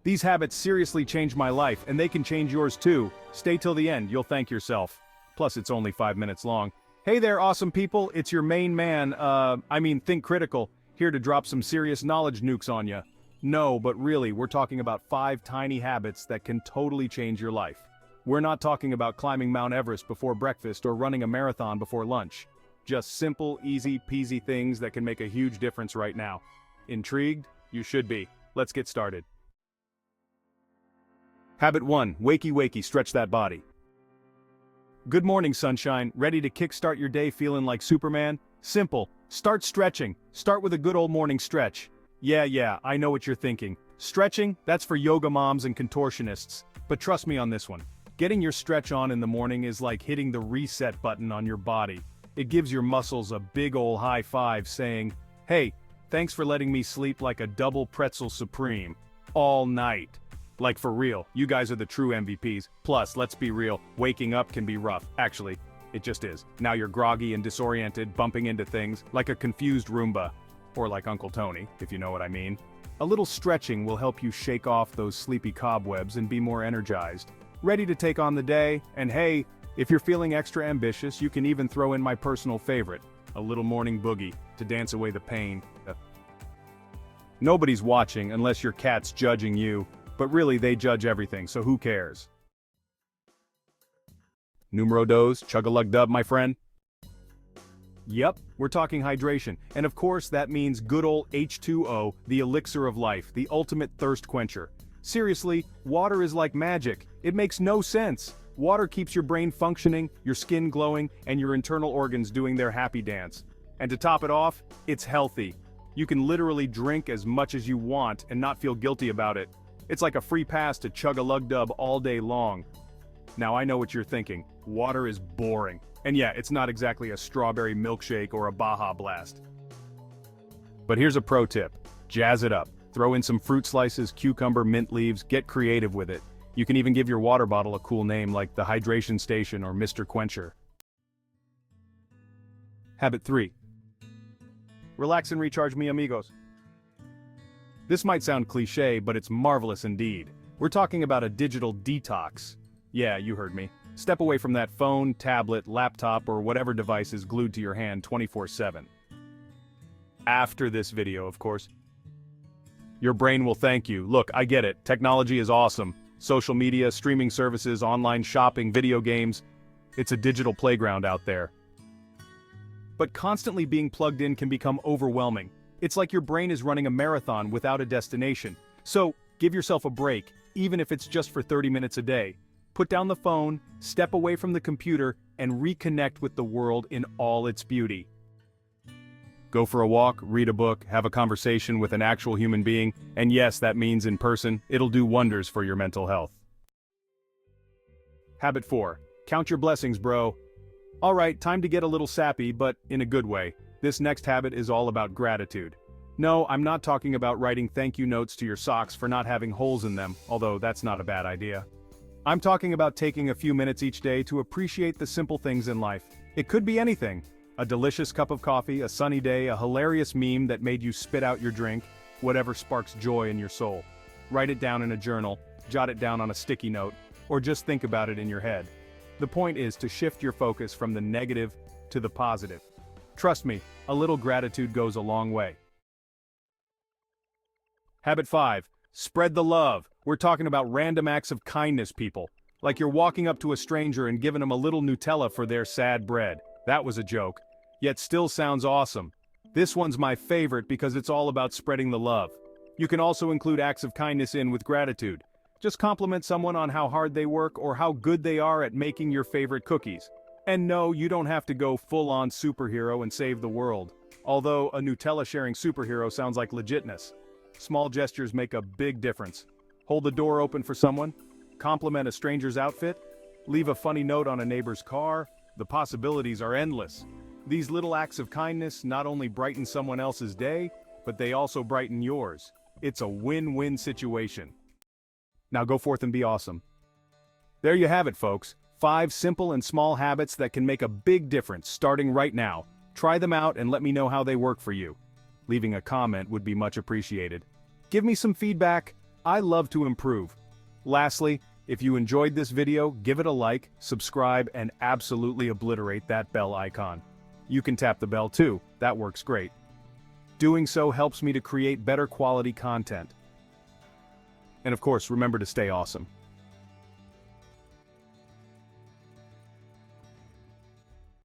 These habits seriously changed my life, and they can change yours too. Stay till the end, you'll thank yourself. Plus, it's only 5 minutes long. Hey there, awesome people, it's your main man, Think Critical, here to drop some serious knowledge nukes on ya. No, but really, we're talking about 5 tiny habits that can totally change your life. We're not talking about climbing Mount Everest before breakfast or running a marathon before lunch. Just simple, easy peasy things that can make a huge difference right now. Intrigued? You should be. Let's get started. Habit 1. Wakey, stretch that body. Good morning, sunshine. Ready to kickstart your day feeling like Superman? Simple. Start stretching. Start with a good old morning stretch. Yeah, I know what you're thinking. Stretching? That's for yoga moms and contortionists. But trust me on this one. Getting your stretch on in the morning is like hitting the reset button on your body. It gives your muscles a big ol' high five saying, hey, thanks for letting me sleep like a double pretzel supreme. All night. Like for real, you guys are the true MVPs. Plus, let's be real, waking up can be rough. Actually, it just is. Now you're groggy and disoriented, bumping into things, like a confused Roomba. Or like Uncle Tony, if you know what I mean. A little stretching will help you shake off those sleepy cobwebs and be more energized. Ready to take on the day, and hey, if you're feeling extra ambitious, you can even throw in my personal favorite, a little morning boogie, to dance away the pain. Nobody's watching unless your cat's judging you, but really they judge everything, so who cares? Numero dos, chug-a-lug dub, my friend. Yep, we're talking hydration, and of course that means good old H2O, the elixir of life, the ultimate thirst quencher. Seriously, water is like magic. It makes no sense. Water keeps your brain functioning, your skin glowing, and your internal organs doing their happy dance. And to top it off, it's healthy. You can literally drink as much as you want and not feel guilty about it. It's like a free pass to chug-a-lug dub all day long. Now I know what you're thinking. Water is boring. And yeah, it's not exactly a strawberry milkshake or a Baja Blast. But here's a pro tip. Jazz it up. Throw in some fruit slices, cucumber, mint leaves, get creative with it. You can even give your water bottle a cool name like the Hydration Station or Mr. Quencher. Habit 3. Relax and recharge me, amigos. This might sound cliche, but it's marvelous indeed. We're talking about a digital detox. Yeah, you heard me. Step away from that phone, tablet, laptop, or whatever device is glued to your hand 24/7. After this video, of course. Your brain will thank you. Look, I get it. Technology is awesome. Social media, streaming services, online shopping, video games. It's a digital playground out there. But constantly being plugged in can become overwhelming. It's like your brain is running a marathon without a destination. So, give yourself a break, even if it's just for 30 minutes a day. Put down the phone, step away from the computer, and reconnect with the world in all its beauty. Go for a walk, read a book, have a conversation with an actual human being, and yes, that means in person. It'll do wonders for your mental health. Habit 4. Count your blessings, bro. Alright, time to get a little sappy, but in a good way. This next habit is all about gratitude. No, I'm not talking about writing thank you notes to your socks for not having holes in them, although that's not a bad idea. I'm talking about taking a few minutes each day to appreciate the simple things in life. It could be anything. A delicious cup of coffee, a sunny day, a hilarious meme that made you spit out your drink, whatever sparks joy in your soul. Write it down in a journal, jot it down on a sticky note, or just think about it in your head. The point is to shift your focus from the negative to the positive. Trust me, a little gratitude goes a long way. Habit 5. Spread the love. We're talking about random acts of kindness, people. Like you're walking up to a stranger and giving them a little Nutella for their sad bread. That was a joke. Yet still sounds awesome. This one's my favorite because it's all about spreading the love. You can also include acts of kindness in with gratitude. Just compliment someone on how hard they work or how good they are at making your favorite cookies. And no, you don't have to go full-on superhero and save the world. Although a Nutella-sharing superhero sounds like legitness. Small gestures make a big difference. Hold the door open for someone, compliment a stranger's outfit, leave a funny note on a neighbor's car. The possibilities are endless. These little acts of kindness not only brighten someone else's day, but they also brighten yours. It's a win-win situation. Now go forth and be awesome. There you have it, folks. 5 simple and small habits that can make a big difference starting right now. Try them out and let me know how they work for you. Leaving a comment would be much appreciated. Give me some feedback. I love to improve. Lastly, if you enjoyed this video, give it a like, subscribe, and absolutely obliterate that bell icon. You can tap the bell too, that works great. Doing so helps me to create better quality content. And of course, remember to stay awesome.